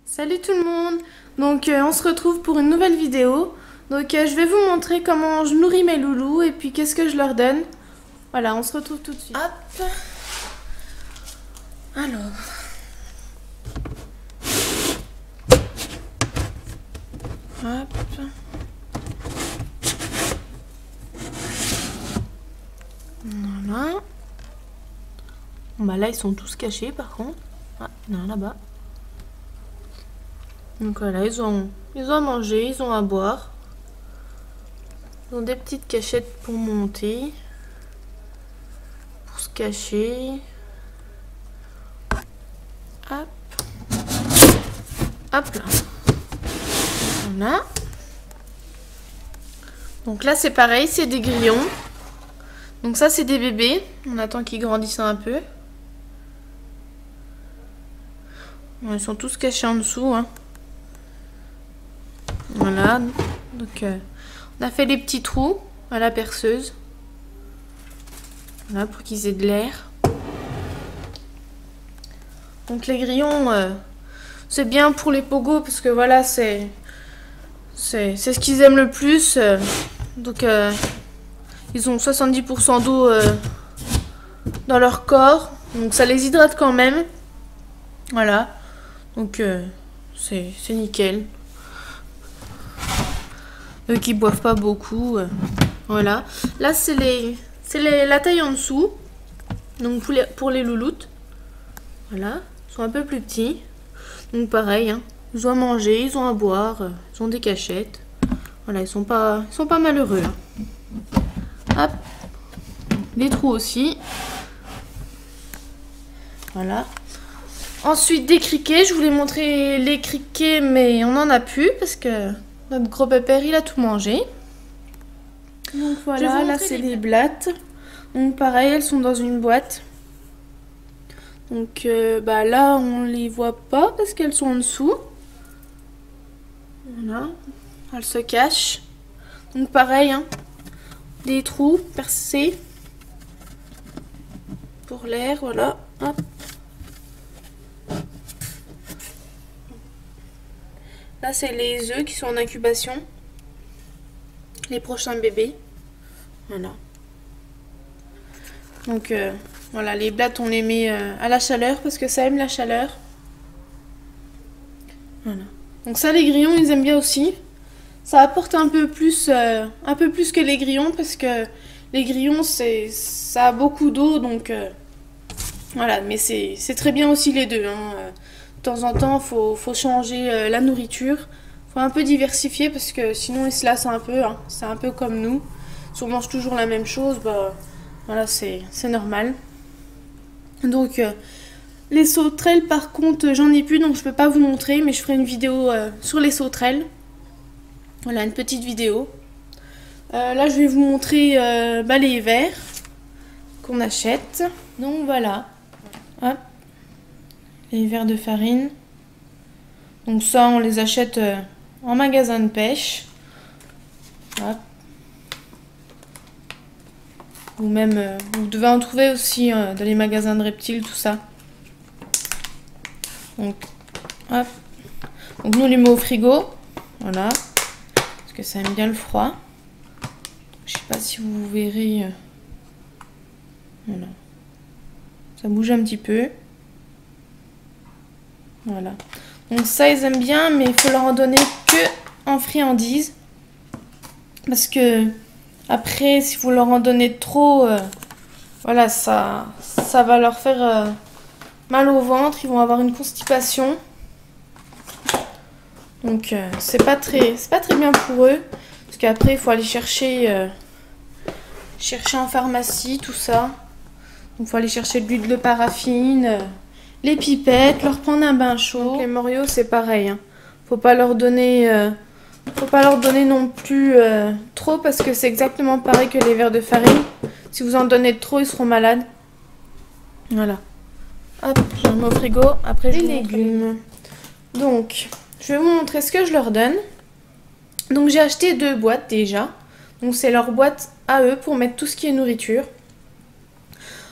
Salut tout le monde. Donc on se retrouve pour une nouvelle vidéo. Donc je vais vous montrer comment je nourris mes loulous et puis qu'est-ce que je leur donne. Voilà, on se retrouve tout de suite. Hop. Alors. Hop. Voilà. Bon, bah là ils sont tous cachés par contre. Ah, il y en a là-bas. Donc voilà, ils ont à manger, ils ont à boire. Ils ont des petites cachettes pour monter, pour se cacher. Hop. Hop là. Voilà. Donc là c'est pareil, c'est des grillons. Donc ça c'est des bébés. On attend qu'ils grandissent un peu. Bon, ils sont tous cachés en dessous, hein. Voilà, donc on a fait les petits trous à la perceuse. Voilà, pour qu'ils aient de l'air. Donc les grillons, c'est bien pour les pogos parce que voilà, c'est ce qu'ils aiment le plus. Donc ils ont 70% d'eau dans leur corps. Donc ça les hydrate quand même. Voilà, donc c'est nickel. Eux qui boivent pas beaucoup. Voilà. Là, c'est la taille en dessous. Donc pour les louloutes. Voilà. Ils sont un peu plus petits. Donc pareil. Hein. Ils ont à manger, ils ont à boire. Ils ont des cachettes. Voilà, ils sont pas malheureux. Là. Hop. Les trous aussi. Voilà. Ensuite, des criquets. Je voulais montrer les criquets, mais on n'en a plus parce que notre gros pépère, il a tout mangé. Donc voilà, là c'est les blattes. Donc pareil, elles sont dans une boîte. Donc bah là, on les voit pas parce qu'elles sont en dessous. Voilà, elles se cachent. Donc pareil, hein, des trous percés pour l'air, voilà. Hop. Là, c'est les œufs qui sont en incubation. Les prochains bébés. Voilà. Donc, voilà, les blattes, on les met à la chaleur parce que ça aime la chaleur. Voilà. Donc ça, les grillons, ils aiment bien aussi. Ça apporte un peu plus que les grillons parce que les grillons, ça a beaucoup d'eau. Donc, voilà. Mais c'est très bien aussi les deux, hein. De temps en temps, faut changer la nourriture. Faut un peu diversifier parce que sinon ils se lassent un peu. Hein. C'est un peu comme nous. Si on mange toujours la même chose, bah voilà, c'est normal. Donc les sauterelles, par contre, j'en ai plus, donc je peux pas vous montrer, mais je ferai une vidéo sur les sauterelles. Voilà, une petite vidéo. Là, je vais vous montrer les vers qu'on achète. Donc voilà. Hop. Les vers de farine. Donc ça, on les achète en magasin de pêche. Hop. Ou même, vous devez en trouver aussi dans les magasins de reptiles, tout ça. Donc, hop. Donc nous, on les met au frigo. Voilà. Parce que ça aime bien le froid. Je sais pas si vous verrez. Voilà. Ça bouge un petit peu. Voilà. Donc ça, ils aiment bien, mais il faut leur en donner que en friandises. Parce que après, si vous leur en donnez trop, voilà, ça va leur faire mal au ventre. Ils vont avoir une constipation. Donc c'est pas très bien pour eux. Parce qu'après, il faut aller chercher en pharmacie, tout ça. Donc il faut aller chercher de l'huile de paraffine. Les pipettes, leur prendre un bain chaud. Donc, les Morio, c'est pareil. Hein. Faut pas leur donner non plus trop parce que c'est exactement pareil que les vers de farine. Si vous en donnez trop, ils seront malades. Voilà. Hop, je remets au frigo. Après, je vous montre les légumes. Donc, je vais vous montrer ce que je leur donne. Donc, j'ai acheté 2 boîtes déjà. Donc, c'est leur boîte à eux pour mettre tout ce qui est nourriture.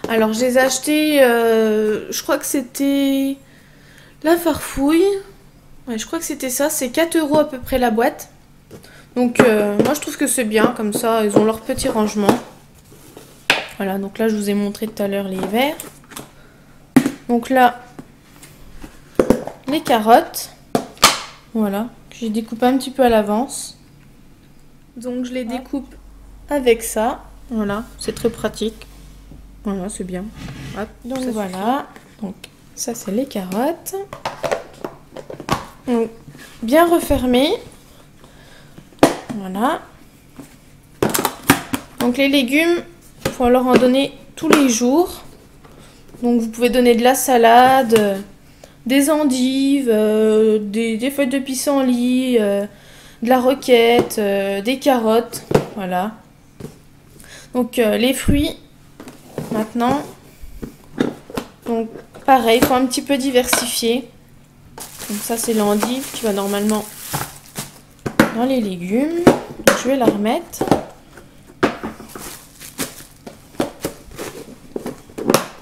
Alors, je les ai achetés, je crois que c'était la farfouille, Ouais, je crois que c'était ça, c'est 4 € à peu près la boîte. Donc moi je trouve que c'est bien, comme ça ils ont leur petit rangement. Voilà, donc là je vous ai montré tout à l'heure les verres. Donc là, les carottes. Voilà, que j'ai découpé un petit peu à l'avance. Donc je les découpe avec ça. Voilà, c'est très pratique. Voilà, c'est bien. Hop, donc voilà, donc ça c'est les carottes. Donc, bien refermé. Voilà. Donc les légumes, il faut leur en donner tous les jours. Donc vous pouvez donner de la salade, des endives, des feuilles de pissenlit, de la roquette, des carottes. Voilà. Donc les fruits, maintenant. Donc pareil, il faut un petit peu diversifier. Donc ça c'est l'endive qui va normalement dans les légumes. Donc, je vais la remettre.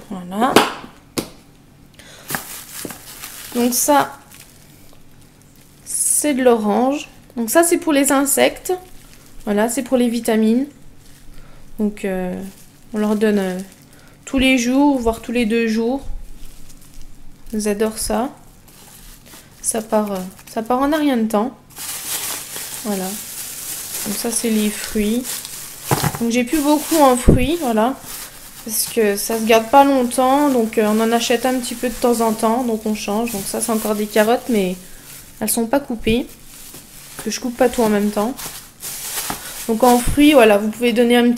Voilà. Donc ça, c'est de l'orange. Donc ça, c'est pour les insectes. Voilà, c'est pour les vitamines. Donc on leur donne tous les jours, voire tous les 2 jours. Ils adorent ça. Ça part en un rien de temps. Voilà. Donc ça, c'est les fruits. Donc j'ai plus beaucoup en fruits, voilà. Parce que ça se garde pas longtemps, donc on en achète un petit peu de temps en temps, donc on change. Donc ça c'est encore des carottes, mais elles sont pas coupées. Parce que je coupe pas tout en même temps. Donc en fruits, voilà, vous pouvez donner un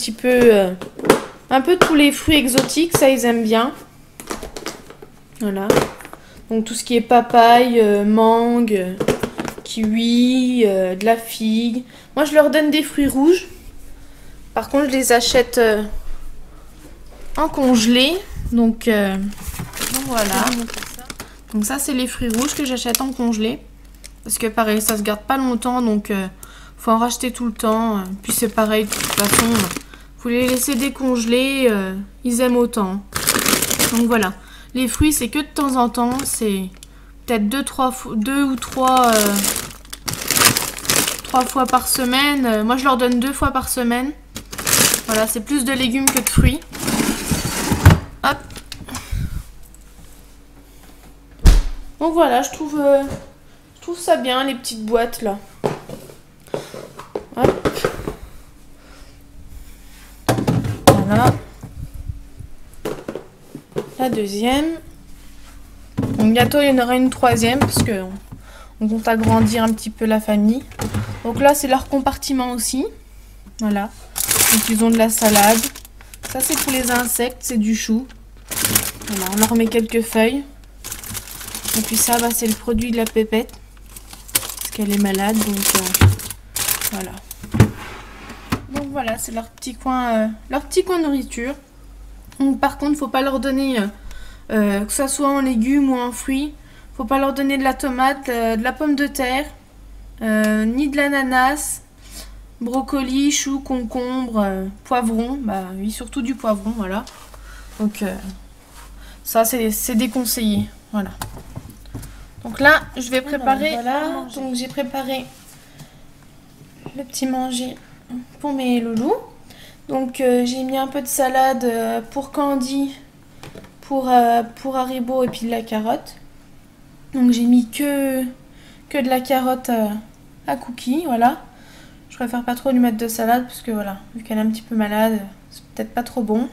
peu tous les fruits exotiques, ça ils aiment bien. Voilà. Donc tout ce qui est papaye, mangue, kiwi, de la figue. Moi je leur donne des fruits rouges. Par contre je les achète en congelé, donc voilà. Donc ça c'est les fruits rouges que j'achète en congelé, parce que pareil ça se garde pas longtemps, donc faut en racheter tout le temps. Puis c'est pareil de toute façon, vous les laissez décongeler, ils aiment autant. Donc voilà, les fruits c'est que de temps en temps, c'est peut-être 2 ou 3 fois par semaine. Moi je leur donne 2 fois par semaine. Voilà, c'est plus de légumes que de fruits. Hop. Donc voilà, je trouve ça bien, les petites boîtes là. Hop. Voilà. La deuxième. Donc bientôt il y en aura une troisième parce que on compte agrandir un petit peu la famille. Donc là c'est leur compartiment aussi. Voilà. Donc ils ont de la salade. Ça c'est pour les insectes, c'est du chou. Voilà, on leur met quelques feuilles. Et puis ça, c'est le produit de la pépette. Parce qu'elle est malade, donc voilà. Donc voilà, c'est leur petit coin nourriture. Donc, par contre, faut pas leur donner, que ça soit en légumes ou en fruits, faut pas leur donner de la tomate, de la pomme de terre, ni de l'ananas, brocoli, chou, concombre, poivron. Bah oui, surtout du poivron, voilà. Donc ça, c'est déconseillé. Voilà. Donc là, je vais préparer. Voilà. Donc j'ai préparé le petit manger pour mes loulous. Donc j'ai mis un peu de salade pour Candy, pour Haribo et puis de la carotte. Donc j'ai mis que de la carotte à Cookie, voilà. Je préfère pas trop lui mettre de salade parce que voilà, vu qu'elle est un petit peu malade, c'est peut-être pas trop bon.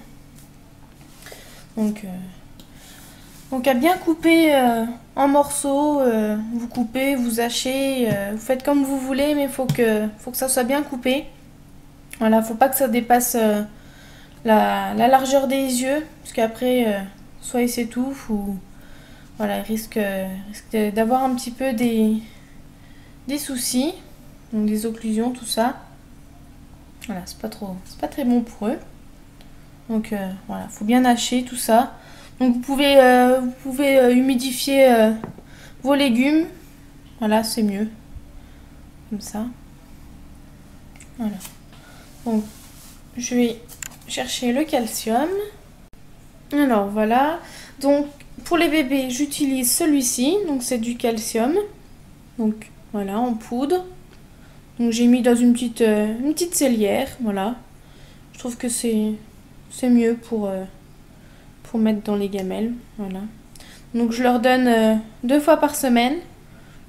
Donc à bien couper en morceaux, vous coupez, vous hachez, vous faites comme vous voulez, mais faut que ça soit bien coupé. Voilà, faut pas que ça dépasse la largeur des yeux, parce qu'après, soit il s'étouffe ou voilà, il risque d'avoir un petit peu des soucis, donc des occlusions, tout ça. Voilà, c'est pas très bon pour eux. Donc voilà, faut bien hacher tout ça. Donc vous pouvez humidifier vos légumes. Voilà, c'est mieux. Comme ça. Voilà. Donc je vais chercher le calcium. Alors voilà. Donc pour les bébés, j'utilise celui-ci. Donc c'est du calcium. Donc voilà, en poudre. Donc j'ai mis dans une petite sellière, voilà. Je trouve que c'est mieux pour mettre dans les gamelles, voilà. Donc je leur donne 2 fois par semaine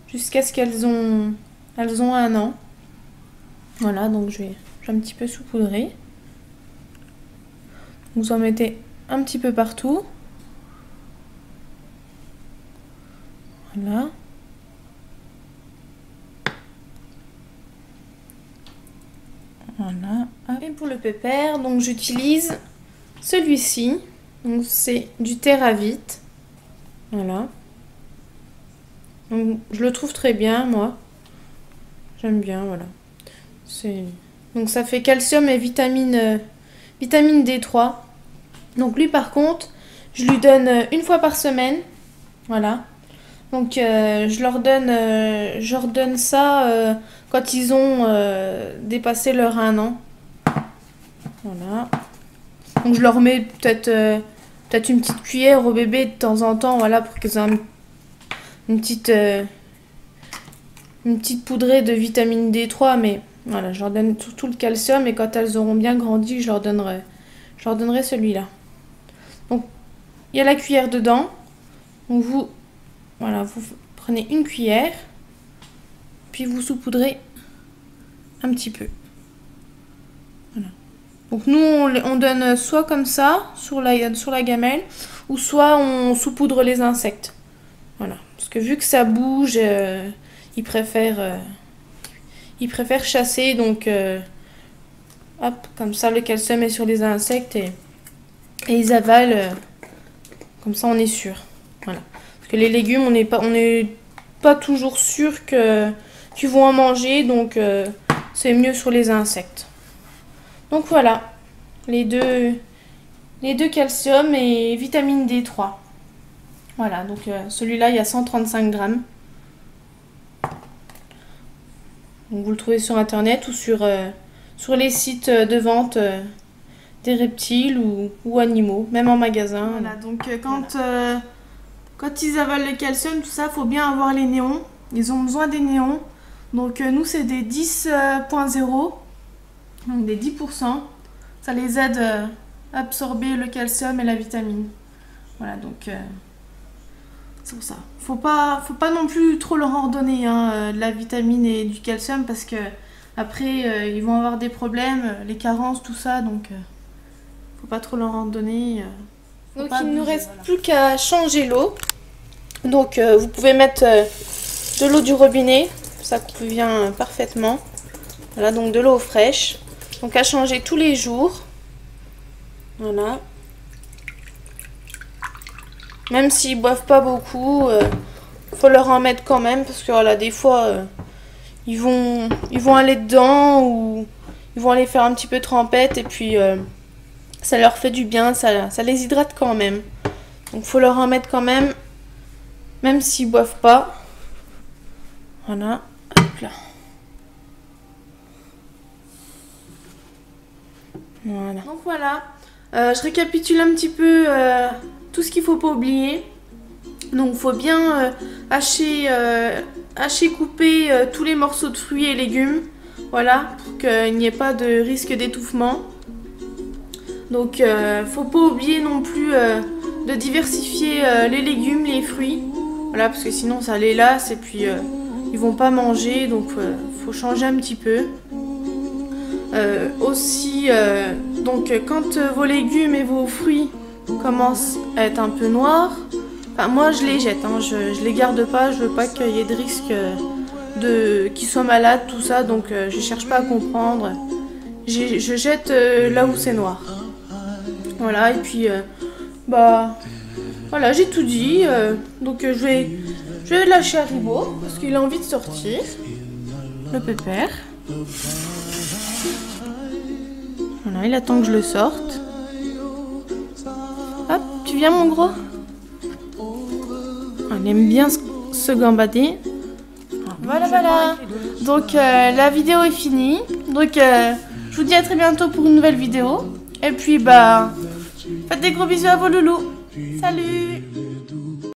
jusqu'à ce qu'elles ont 1 an. Voilà, donc je vais un petit peu saupoudrer. Vous en mettez un petit peu partout. Voilà. Voilà. Et pour le pépère, donc j'utilise celui-ci. Donc c'est du Terravit. Voilà. Donc je le trouve très bien, moi. J'aime bien, voilà. Donc ça fait calcium et vitamine D3. Donc lui par contre, je lui donne 1 fois par semaine. Voilà. Donc je leur donne ça quand ils ont dépassé leur 1 an. Voilà. Donc je leur mets peut-être une petite cuillère au bébé de temps en temps, voilà, pour qu'ils aient une petite poudrée de vitamine D3, mais voilà, je leur donne surtout le calcium et quand elles auront bien grandi, je leur donnerai celui-là. Donc il y a la cuillère dedans. Donc vous prenez une cuillère, puis vous saupoudrez un petit peu. Voilà. Donc nous on donne soit comme ça sur la gamelle, ou soit on saupoudre les insectes. Voilà, parce que vu que ça bouge, ils préfèrent chasser, donc hop, comme ça le calcium est sur les insectes et ils avalent, comme ça on est sûr. Voilà. Parce que les légumes, on n'est pas toujours sûr qu'ils vont en manger, donc c'est mieux sur les insectes. Donc voilà, les deux calcium et vitamine D3. Voilà, donc celui-là, il y a 135 grammes. Donc vous le trouvez sur internet ou sur les sites de vente des reptiles ou animaux, même en magasin. Voilà, donc quand ils avalent le calcium, tout ça, faut bien avoir les néons. Ils ont besoin des néons. Donc nous, c'est des 10.0, donc des 10%. Ça les aide à absorber le calcium et la vitamine. Voilà, donc c'est pour ça. Faut pas non plus trop leur en donner de la vitamine et du calcium parce que après ils vont avoir des problèmes, les carences, tout ça, donc faut pas trop leur en donner. Donc il ne nous reste plus qu'à changer l'eau. Donc vous pouvez mettre de l'eau du robinet, ça convient parfaitement. Voilà, donc de l'eau fraîche. Donc à changer tous les jours. Voilà. Même s'ils boivent pas beaucoup, faut leur en mettre quand même parce que voilà, des fois ils vont aller dedans ou ils vont aller faire un petit peu trempette et puis ça leur fait du bien, ça les hydrate quand même. Donc faut leur en mettre quand même s'ils boivent pas. Voilà, hop là. Voilà. Donc voilà, je récapitule un petit peu tout ce qu'il faut pas oublier. Donc il faut bien hacher, couper tous les morceaux de fruits et légumes. Voilà, pour qu'il n'y ait pas de risque d'étouffement. Donc faut pas oublier non plus de diversifier les légumes, les fruits. Voilà, parce que sinon ça les lasse et puis ils vont pas manger. Donc faut changer un petit peu. Aussi, donc quand vos légumes et vos fruits commencent à être un peu noirs, enfin, moi je les jette, hein, je les garde pas, je veux pas qu'il y ait de risque qu'ils soient malades, tout ça, donc je cherche pas à comprendre. Je jette là où c'est noir. Voilà, et puis bah voilà, j'ai tout dit. Donc je vais lâcher Haribo parce qu'il a envie de sortir. Le pépère. Voilà, il attend que je le sorte. Hop, tu viens mon gros? Il aime bien se gambader. Voilà. Donc la vidéo est finie. Donc je vous dis à très bientôt pour une nouvelle vidéo. Et puis bah, faites des gros bisous à vos loulous. Salut!